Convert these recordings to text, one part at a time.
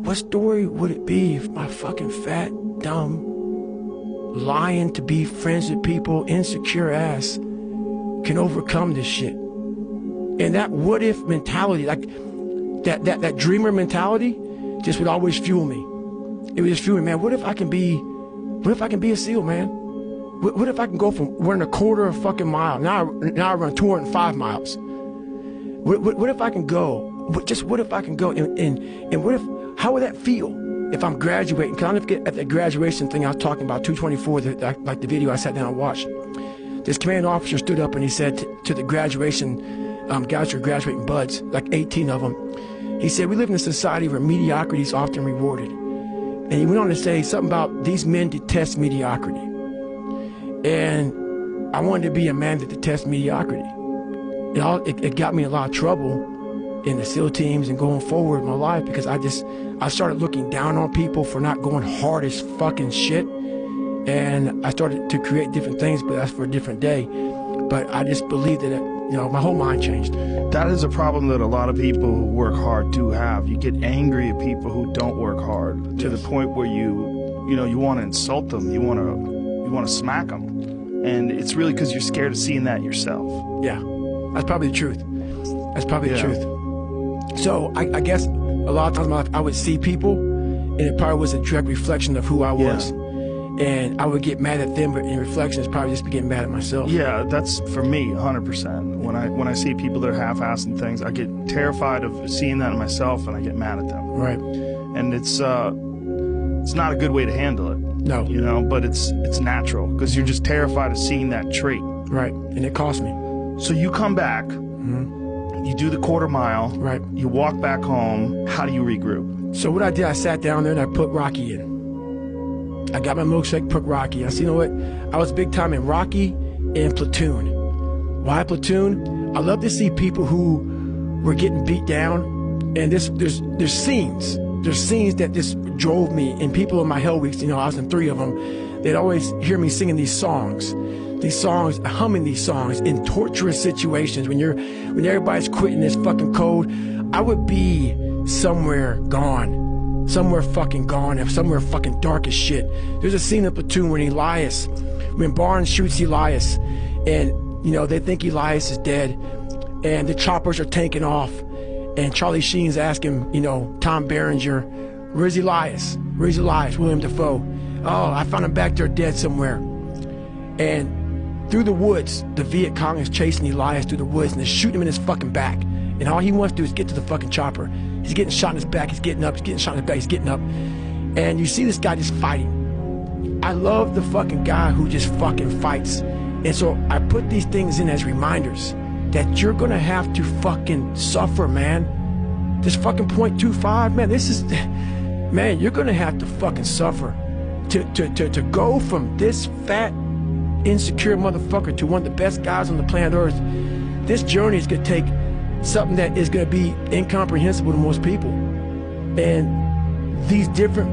what story would it be if my fucking fat, dumb, lying to be friends with people, insecure ass can overcome this shit? And that what if mentality, like that dreamer mentality, just would always fuel me. It would just fuel me, man. What if I can be a SEAL, man? What if I can go from running a quarter of a fucking mile, now I run 205 miles. What if I can go? What if I can go? And what if, how would that feel if I'm graduating? Because I'll never forget at the graduation thing I was talking about, 224, like the video I sat down and watched. This commanding officer stood up and he said to the graduation, guys who are graduating buds, like 18 of them, he said, we live in a society where mediocrity is often rewarded. And he went on to say something about these men detest mediocrity. And I wanted to be a man that detests mediocrity. It got me in a lot of trouble in the SEAL teams and going forward in my life, because I started looking down on people for not going hard as fucking shit. And I started to create different things, but that's for a different day. But I just believe that, my whole mind changed. That is a problem that a lot of people who work hard do have. You get angry at people who don't work hard to the point where you want to insult them, you want to smack them, and it's really because you're scared of seeing that yourself. Yeah, that's probably the truth. That's probably the truth. So I guess a lot of times in my life I would see people, and it probably was a direct reflection of who I was. And I would get mad at them, but in reflection, it's probably just getting mad at myself. Yeah, that's for me, 100%. When I see people that are half-assing things, I get terrified of seeing that in myself, and I get mad at them. Right. And it's not a good way to handle it. No. But it's natural, because you're just terrified of seeing that trait. Right, and it cost me. So you come back, you do the quarter mile, right? You walk back home. How do you regroup? So what I did, I sat down there and I put Rocky in. I got my milkshake, put Rocky. I said, you know what? I was big time in Rocky and Platoon. Why Platoon? I love to see people who were getting beat down, and there's scenes. There's scenes that just drove me, and people in my Hell Weeks, I was in 3 of them, they'd always hear me singing these songs, humming these songs in torturous situations. When everybody's quitting this fucking code, I would be somewhere gone. Somewhere fucking gone, and somewhere fucking dark as shit. There's a scene in Platoon when Barnes shoots Elias, and they think Elias is dead, and the choppers are taking off, and Charlie Sheen's asking, Tom Berenger, where's Elias? Where's Elias? William Dafoe. Oh, I found him back there dead somewhere. And through the woods, the Viet Cong is chasing Elias through the woods, and they're shooting him in his fucking back. And all he wants to do is get to the fucking chopper. He's getting shot in his back, he's getting up, he's getting shot in his back, he's getting up. And you see this guy just fighting. I love the fucking guy who just fucking fights. And so I put these things in as reminders that you're gonna have to fucking suffer, man. This fucking .25, man, man, you're gonna have to fucking suffer. To go from this fat, insecure motherfucker to one of the best guys on the planet Earth, this journey is gonna take something that is going to be incomprehensible to most people. And these different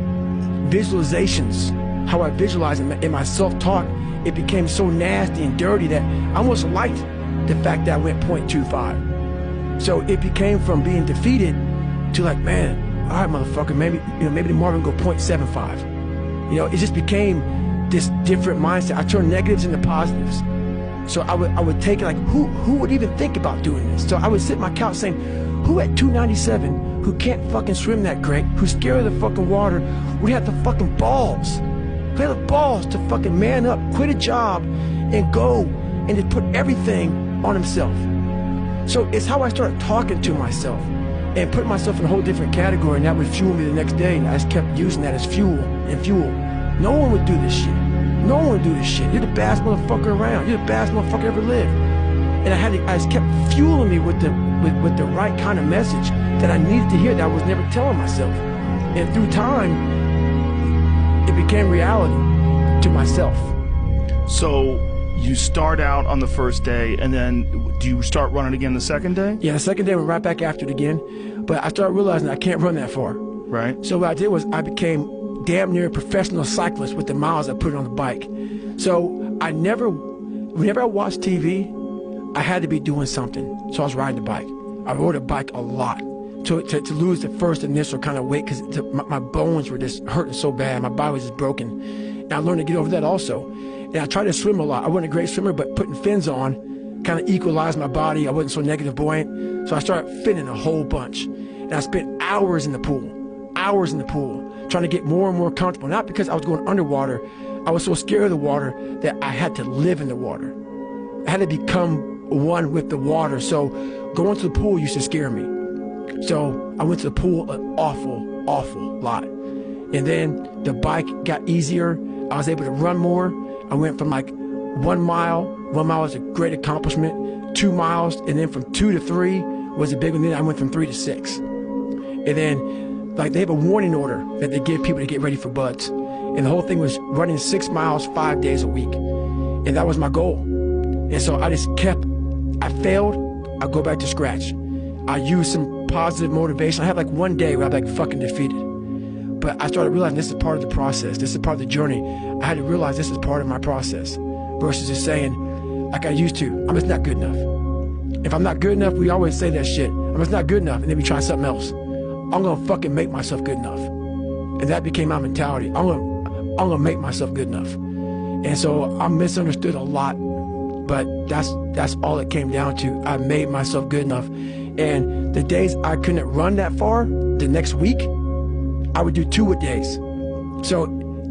visualizations, how I visualize in my self-talk, it became so nasty and dirty that I almost liked the fact that I went .25. So it became from being defeated to like, man, all right, motherfucker, maybe tomorrow we can go .75. It just became this different mindset. I turned negatives into positives. So I would take it like, who would even think about doing this? So I would sit on my couch saying, who at 297, who can't fucking swim that great, who's scared of the fucking water, would have the fucking balls, to fucking man up, quit a job, and go and just put everything on himself. So it's how I started talking to myself and putting myself in a whole different category, and that would fuel me the next day, and I just kept using that as fuel. No one would do this shit. No one would do this shit. You're the baddest motherfucker around. You're the baddest motherfucker ever lived. And I just kept fueling me with the right kind of message that I needed to hear that I was never telling myself. And through time, it became reality to myself. So you start out on the first day, and then do you start running again the second day? Yeah, the second day we went right back after it again. But I started realizing I can't run that far. Right. So what I did was I became damn near a professional cyclist with the miles I put on the bike. So whenever I watched TV, I had to be doing something. So I was riding the bike. I rode a bike a lot to lose the first initial kind of weight, because my bones were just hurting so bad. My body was just broken. And I learned to get over that also. And I tried to swim a lot. I wasn't a great swimmer, but putting fins on kind of equalized my body. I wasn't so negative buoyant. So I started finning a whole bunch. And I spent hours in the pool, trying to get more and more comfortable. Not because I was going underwater. I was so scared of the water that I had to live in the water. I had to become one with the water. So going to the pool used to scare me. So I went to the pool an awful lot. And then the bike got easier. I was able to run more. I went from like 1 mile. 1 mile was a great accomplishment. 2 miles. And then from 2 to 3 was a big one. Then I went from 3 to 6. And then like they have a warning order that they give people to get ready for buds. And the whole thing was running 6 miles 5 days a week. And that was my goal. And so I just I failed, I go back to scratch. I used some positive motivation. I had like one day where I was like fucking defeated. But I started realizing this is part of the process. This is part of the journey. I had to realize this is part of my process versus just saying, like I used to, I'm just not good enough. If I'm not good enough, we always say that shit. I'm just not good enough, and then we try something else. I'm gonna fucking make myself good enough. And that became my mentality. I'm gonna make myself good enough. And so I misunderstood a lot, but that's all it came down to. I made myself good enough. And the days I couldn't run that far, the next week, I would do 2-a-days. So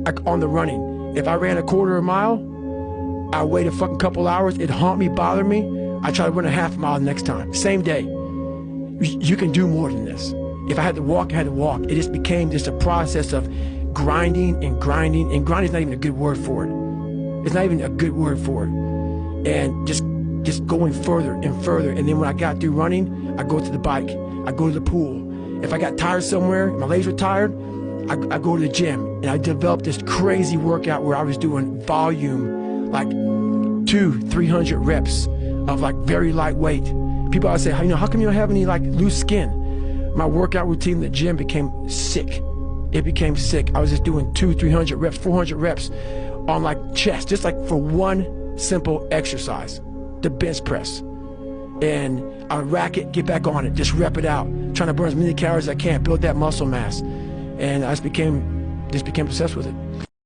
like on the running, if I ran a quarter of a mile, I wait a fucking couple hours, it'd haunt me, bother me. I try to run a half mile the next time, same day. You can do more than this. If I had to walk, I had to walk. It just became just a process of grinding and grinding, and grinding is not even a good word for it. It's not even a good word for it. And just going further and further. And then when I got through running, I go to the bike, I go to the pool. If I got tired somewhere, my legs were tired, I go to the gym. And I developed this crazy workout where I was doing volume, like 200-300 reps of like very lightweight. People always say, how come you don't have any like loose skin? My workout routine in the gym became sick. It became sick. I was just doing 200-300 reps, 400 reps on like chest, just like for one simple exercise, the bench press. And I would rack it, get back on it, just rep it out, trying to burn as many calories as I can, build that muscle mass. And I just became obsessed with it.